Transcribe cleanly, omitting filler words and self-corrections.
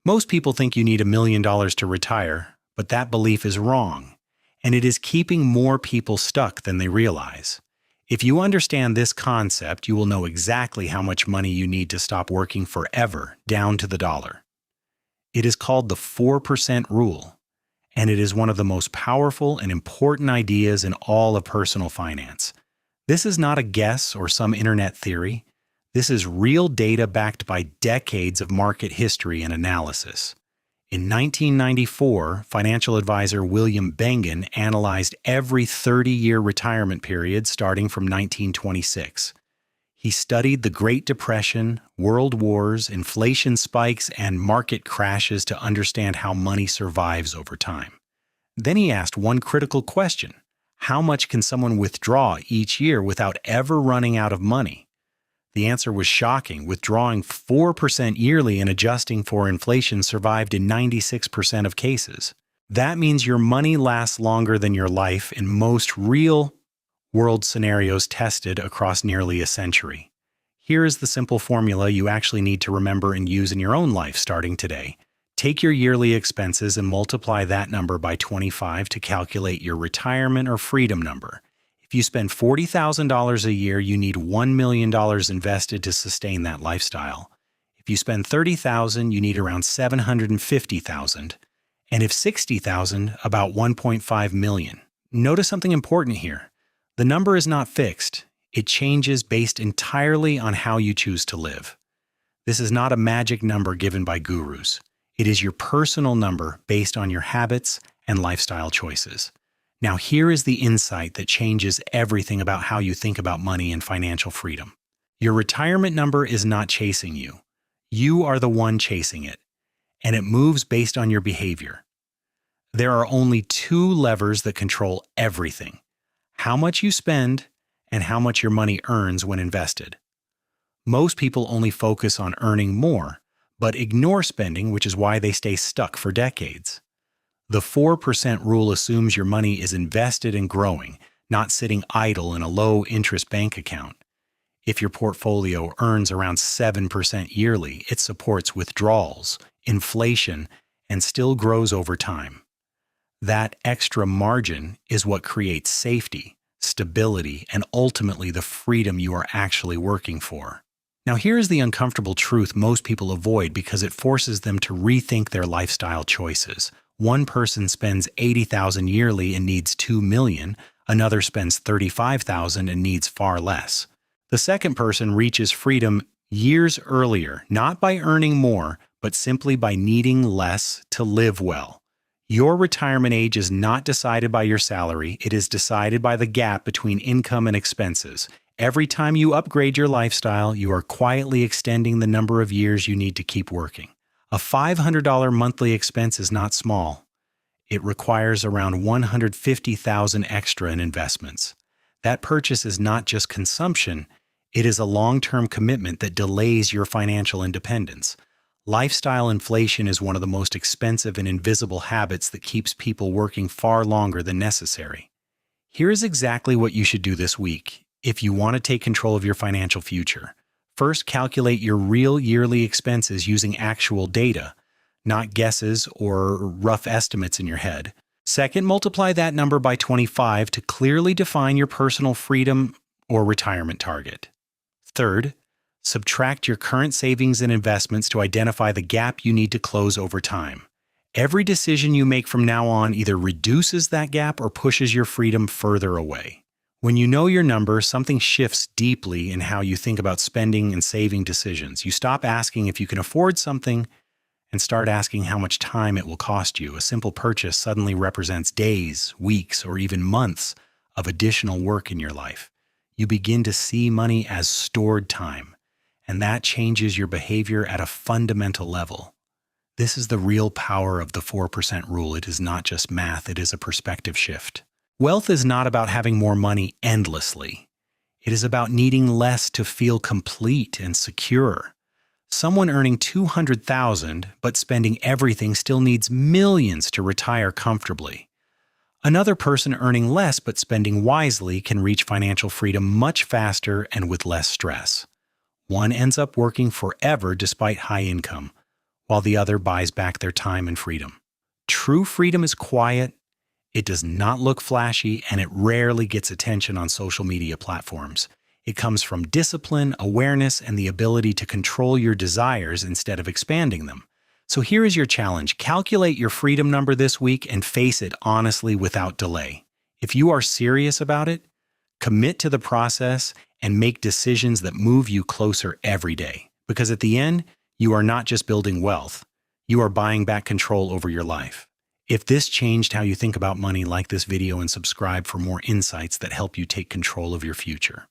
Most people think you need $1 million to retire, but that belief is wrong, and it is keeping more people stuck than they realize. If you understand this concept, you will know exactly how much money you need to stop working forever, down to the dollar. It is called the 4% rule, and it is one of the most powerful and important ideas in all of personal finance. This is not a guess or some internet theory. This is real data backed by decades of market history and analysis. In 1994, financial advisor William Bengen analyzed every 30-year retirement period starting from 1926. He studied the Great Depression, world wars, inflation spikes, and market crashes to understand how money survives over time. Then he asked one critical question: how much can someone withdraw each year without ever running out of money? The answer was shocking. Withdrawing 4% yearly and adjusting for inflation survived in 96% of cases. That means your money lasts longer than your life in most real-world scenarios tested across nearly a century. Here is the simple formula you actually need to remember and use in your own life starting today. Take your yearly expenses and multiply that number by 25 to calculate your retirement or freedom number. If you spend $40,000 a year, you need $1 million invested to sustain that lifestyle. If you spend $30,000, you need around $750,000. And if $60,000, about $1.5 million. Notice something important here. The number is not fixed. It changes based entirely on how you choose to live. This is not a magic number given by gurus. It is your personal number based on your habits and lifestyle choices. Now, here is the insight that changes everything about how you think about money and financial freedom. Your retirement number is not chasing you. You are the one chasing it, and it moves based on your behavior. There are only two levers that control everything: how much you spend and how much your money earns when invested. Most people only focus on earning more, but ignore spending, which is why they stay stuck for decades. The 4% rule assumes your money is invested and growing, not sitting idle in a low-interest bank account. If your portfolio earns around 7% yearly, it supports withdrawals, inflation, and still grows over time. That extra margin is what creates safety, stability, and ultimately the freedom you are actually working for. Now, here is the uncomfortable truth most people avoid because it forces them to rethink their lifestyle choices. One person spends $80,000 yearly and needs $2 million. Another spends $35,000 and needs far less. The second person reaches freedom years earlier, not by earning more, but simply by needing less to live well. Your retirement age is not decided by your salary. It is decided by the gap between income and expenses. Every time you upgrade your lifestyle, you are quietly extending the number of years you need to keep working. A $500 monthly expense is not small. It requires around $150,000 extra in investments. That purchase is not just consumption, it is a long-term commitment that delays your financial independence. Lifestyle inflation is one of the most expensive and invisible habits that keeps people working far longer than necessary. Here is exactly what you should do this week if you want to take control of your financial future. First, calculate your real yearly expenses using actual data, not guesses or rough estimates in your head. Second, multiply that number by 25 to clearly define your personal freedom or retirement target. Third, subtract your current savings and investments to identify the gap you need to close over time. Every decision you make from now on either reduces that gap or pushes your freedom further away. When you know your number, something shifts deeply in how you think about spending and saving decisions. You stop asking if you can afford something and start asking how much time it will cost you. A simple purchase suddenly represents days, weeks, or even months of additional work in your life. You begin to see money as stored time, and that changes your behavior at a fundamental level. This is the real power of the 4% rule. It is not just math, it is a perspective shift. Wealth is not about having more money endlessly. It is about needing less to feel complete and secure. Someone earning $200,000 but spending everything still needs millions to retire comfortably. Another person earning less but spending wisely can reach financial freedom much faster and with less stress. One ends up working forever despite high income, while the other buys back their time and freedom. True freedom is quiet, it does not look flashy, and it rarely gets attention on social media platforms. It comes from discipline, awareness, and the ability to control your desires instead of expanding them. So here is your challenge. Calculate your freedom number this week and face it honestly without delay. If you are serious about it, commit to the process and make decisions that move you closer every day. Because at the end, you are not just building wealth, you are buying back control over your life. If this changed how you think about money, like this video and subscribe for more insights that help you take control of your future.